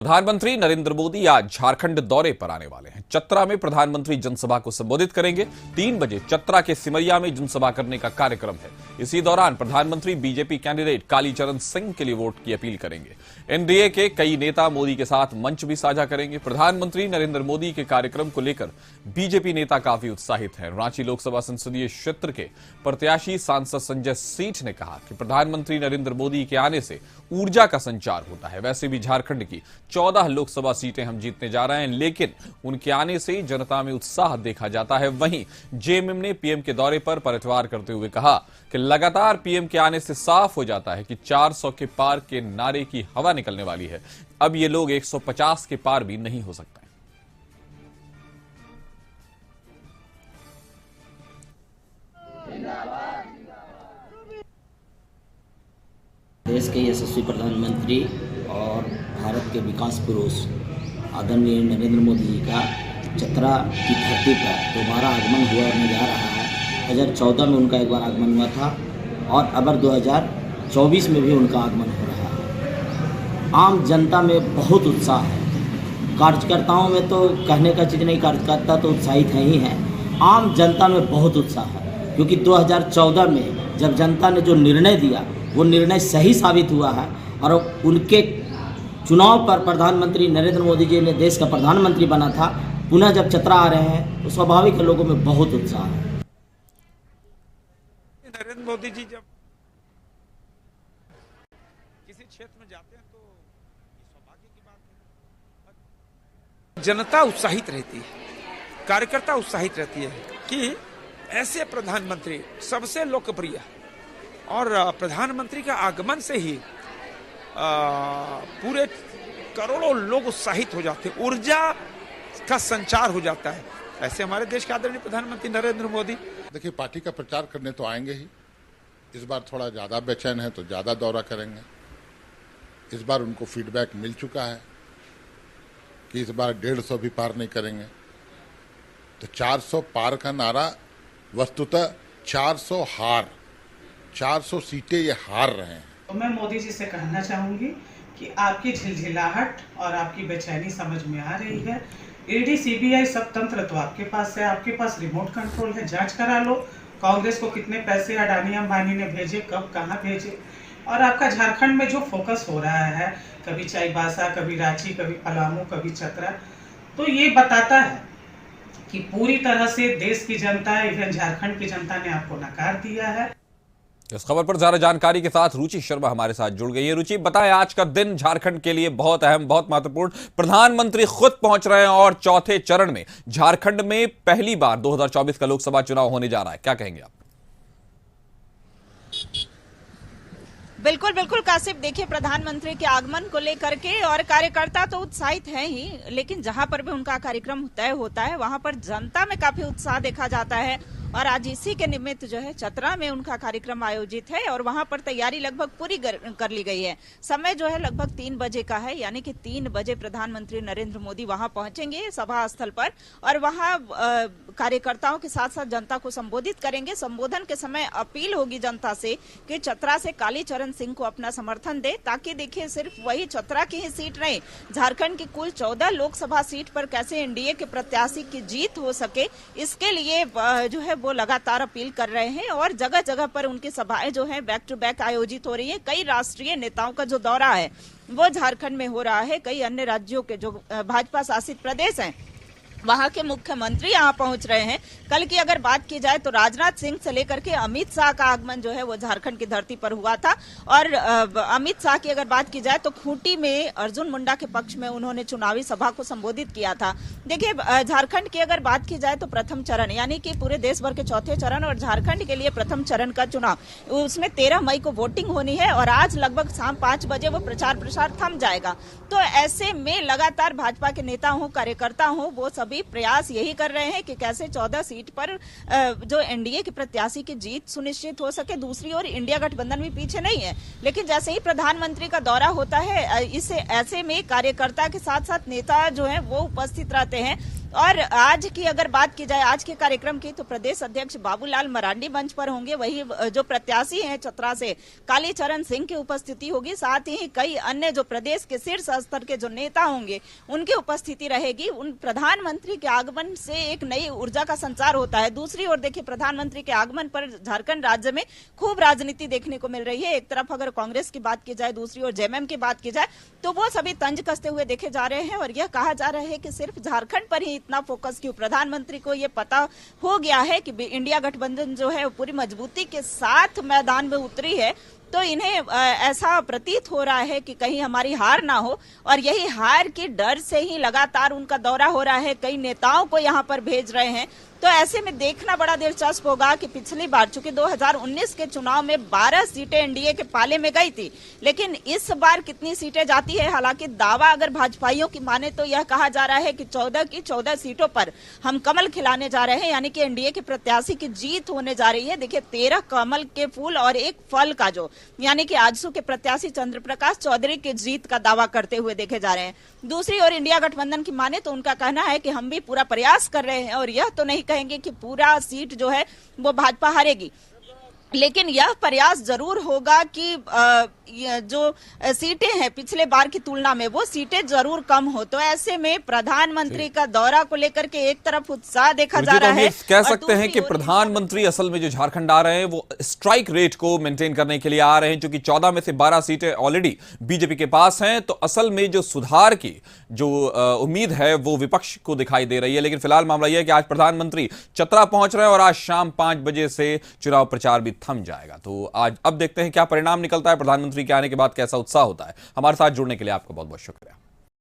प्रधानमंत्री नरेंद्र मोदी आज झारखंड दौरे पर आने वाले हैं। चतरा में प्रधानमंत्री जनसभा को संबोधित करेंगे। 3 बजे चतरा के सिमरिया में जनसभा करने का कार्यक्रम है। इसी दौरान प्रधानमंत्री बीजेपी कैंडिडेट कालीचरण सिंह के लिए वोट की अपील करेंगे। एनडीए के कई नेता मोदी के साथ मंच भी साझा करेंगे। प्रधानमंत्री नरेंद्र मोदी के कार्यक्रम को लेकर बीजेपी नेता काफी उत्साहित हैं। रांची लोकसभा संसदीय क्षेत्र के प्रत्याशी सांसद संजय सेठ ने कहा कि प्रधानमंत्री नरेंद्र मोदी के आने से ऊर्जा का संचार होता है। वैसे भी झारखंड की 14 लोकसभा सीटें हम जीतने जा रहे हैं, लेकिन उनके आने से जनता में उत्साह देखा जाता है। वहीं जेएमएम ने पीएम के दौरे पर पलटवार करते हुए कहा कि लगातार पीएम के आने से साफ हो जाता है कि 400 के पार के नारे की हवा निकलने वाली है। अब ये लोग 150 के पार भी नहीं हो सकते। देश के यशस्वी प्रधानमंत्री और भारत के विकास पुरुष आदरणीय नरेंद्र मोदी जी का चतरा की धरती पर दोबारा आगमन होने जा रहा है। 2014 में उनका एक बार आगमन हुआ था और अब 2024 में भी उनका आगमन हो रहा है। आम जनता में बहुत उत्साह है। कार्यकर्ताओं में तो कहने का चीज़ नहीं, कार्यकर्ता तो उत्साहित है ही हैं। आम जनता में बहुत उत्साह है, क्योंकि 2014 में जब जनता ने जो निर्णय दिया वो निर्णय सही साबित हुआ है और उनके चुनाव पर प्रधानमंत्री नरेंद्र मोदी जी ने देश का प्रधानमंत्री बना था। पुनः जब चतरा आ रहे हैं तो स्वाभाविक है लोगों में बहुत उत्साह है। नरेंद्र मोदी जी जब किसी क्षेत्र में जाते हैं तो सौभाग्य की बात है। जनता उत्साहित रहती है, कार्यकर्ता उत्साहित रहती है कि ऐसे प्रधानमंत्री सबसे लोकप्रिय और प्रधानमंत्री का आगमन से ही पूरे करोड़ों लोग उत्साहित हो जाते हैं, ऊर्जा का संचार हो जाता है। ऐसे हमारे देश के आदरणीय प्रधानमंत्री नरेंद्र मोदी देखिए, पार्टी का प्रचार करने तो आएंगे ही। इस बार थोड़ा ज्यादा बेचैन है तो ज्यादा दौरा करेंगे। इस बार उनको फीडबैक मिल चुका है कि इस बार 150 भी पार नहीं करेंगे। तो 400 पार का नारा वस्तुतः 400 सीटें ये हार रहे हैं। तो मैं मोदी जी से कहना चाहूंगी कि आपकी झिलझिलाहट और आपकी बेचैनी समझ में आ रही है। ईडी सीबीआई सब तंत्र तो आपके पास है, आपके पास रिमोट कंट्रोल है। जांच करा लो कांग्रेस को कितने पैसे अडानी अंबानी ने भेजे, कब कहां भेजे। और आपका झारखंड में जो फोकस हो रहा है, कभी चाईबासा, कभी रांची, कभी पलामू, कभी चतरा, तो ये बताता है कि पूरी तरह से देश की जनता, इवन झारखंड की जनता ने आपको नकार दिया है। इस खबर पर ज्यादा जानकारी के साथ रुचि शर्मा हमारे साथ जुड़ गई है। रुचि, बताएं, आज का दिन झारखंड के लिए बहुत अहम, बहुत महत्वपूर्ण। प्रधानमंत्री खुद पहुंच रहे हैं और चौथे चरण में झारखंड में पहली बार 2024 का लोकसभा चुनाव होने जा रहा है। क्या कहेंगे आप? बिल्कुल बिल्कुल कासिफ, देखिए प्रधानमंत्री के आगमन को लेकर के और कार्यकर्ता तो उत्साहित हैं ही, लेकिन जहां पर भी उनका कार्यक्रम तय होता है वहां पर जनता में काफी उत्साह देखा जाता है। और आज इसी के निमित्त जो है चतरा में उनका कार्यक्रम आयोजित है और वहां पर तैयारी लगभग पूरी कर ली गई है। समय जो है लगभग 3 बजे का है, यानी कि 3 बजे प्रधानमंत्री नरेंद्र मोदी वहां पहुंचेंगे सभा स्थल पर और वहां कार्यकर्ताओं के साथ साथ जनता को संबोधित करेंगे। संबोधन के समय अपील होगी जनता से कि चतरा से कालीचरण सिंह को अपना समर्थन दे, ताकि देखिए सिर्फ वही चतरा की ही सीट नहीं, झारखंड की कुल 14 लोकसभा सीट पर कैसे एनडीए के प्रत्याशी की जीत हो सके, इसके लिए जो है वो लगातार अपील कर रहे हैं। और जगह जगह पर उनकी सभाएं जो हैं बैक टू बैक आयोजित हो रही है। कई राष्ट्रीय नेताओं का जो दौरा है वो झारखंड में हो रहा है। कई अन्य राज्यों के जो भाजपा शासित प्रदेश हैं वहां के मुख्यमंत्री यहां पहुंच रहे हैं। कल की अगर बात की जाए तो राजनाथ सिंह से लेकर के अमित शाह का आगमन जो है वो झारखंड की धरती पर हुआ था। और अमित शाह की अगर बात की जाए तो खूंटी में अर्जुन मुंडा के पक्ष में उन्होंने चुनावी सभा को संबोधित किया था। देखिए झारखंड की अगर बात की जाए तो प्रथम चरण, यानी कि पूरे देश भर के चौथे चरण और झारखंड के लिए प्रथम चरण का चुनाव, उसमें 13 मई को वोटिंग होनी है और आज लगभग शाम 5 बजे वो प्रचार प्रसार थम जाएगा। तो ऐसे में लगातार भाजपा के नेता हो, कार्यकर्ता हो, वो सभी प्रयास यही कर रहे हैं कि कैसे 14 सीट पर जो एनडीए के प्रत्याशी की जीत सुनिश्चित हो सके। दूसरी ओर इंडिया गठबंधन भी पीछे नहीं है, लेकिन जैसे ही प्रधानमंत्री का दौरा होता है इसे ऐसे में कार्यकर्ता के साथ साथ नेता जो है वो उपस्थित रहते हैं। और आज की अगर बात की जाए आज के कार्यक्रम की, तो प्रदेश अध्यक्ष बाबूलाल मरांडी मंच पर होंगे, वही जो प्रत्याशी हैं चतरा से कालीचरण सिंह की उपस्थिति होगी, साथ ही कई अन्य जो प्रदेश के शीर्ष स्तर के जो नेता होंगे उनकी उपस्थिति रहेगी। उन प्रधानमंत्री के आगमन से एक नई ऊर्जा का संचार होता है। दूसरी ओर देखिए, प्रधानमंत्री के आगमन पर झारखंड राज्य में खूब राजनीति देखने को मिल रही है। एक तरफ अगर कांग्रेस की बात की जाए, दूसरी ओर जेएमएम की बात की जाए, तो वो सभी तंज कसते हुए देखे जा रहे हैं और यह कहा जा रहा है कि सिर्फ झारखंड पर ही इतना फोकस क्यों। प्रधानमंत्री को यह पता हो गया है कि इंडिया गठबंधन जो है पूरी मजबूती के साथ मैदान में उतरी है, तो इन्हें ऐसा प्रतीत हो रहा है कि कहीं हमारी हार ना हो, और यही हार के डर से ही लगातार उनका दौरा हो रहा है। कई नेताओं को यहां पर भेज रहे हैं। तो ऐसे में देखना बड़ा दिलचस्प होगा कि पिछली बार चूंकि 2019 के चुनाव में 12 सीटें एनडीए के पाले में गई थी, लेकिन इस बार कितनी सीटें जाती है। हालांकि दावा अगर भाजपाइयों की माने तो यह कहा जा रहा है कि 14 की 14 सीटों पर हम कमल खिलाने जा रहे हैं, यानी कि एनडीए के प्रत्याशी की जीत होने जा रही है। देखिए, 13 कमल के फूल और एक फल का जो, यानी कि आजसू के प्रत्याशी चंद्र प्रकाश चौधरी की जीत का दावा करते हुए देखे जा रहे हैं। दूसरी ओर इंडिया गठबंधन की माने तो उनका कहना है कि हम भी पूरा प्रयास कर रहे हैं और यह तो नहीं कहेंगे कि पूरा सीट जो है वो भाजपा हारेगी, लेकिन यह प्रयास जरूर होगा कि जो सीटें हैं पिछले बार की तुलना में वो सीटें जरूर कम हो। तो ऐसे में प्रधानमंत्री का दौरा को लेकर के एक तरफ उत्साह देखा जा रहा है। कह सकते हैं कि प्रधानमंत्री असल में जो झारखंड आ रहे हैं वो स्ट्राइक रेट को मेंटेन करने के लिए आ रहे हैं, क्योंकि 14 में से 12 सीटें ऑलरेडी बीजेपी के पास हैं। तो असल में जो सुधार की जो उम्मीद है वो विपक्ष को दिखाई दे रही है। लेकिन फिलहाल मामला यह है कि आज प्रधानमंत्री चतरा पहुंच रहे हैं और आज शाम 5 बजे से चुनाव प्रचार भी थम जाएगा। तो आज अब देखते हैं क्या परिणाम निकलता है, प्रधानमंत्री के आने के बाद कैसा उत्साह होता है। हमारे साथ जुड़ने के लिए आपका बहुत बहुत शुक्रिया।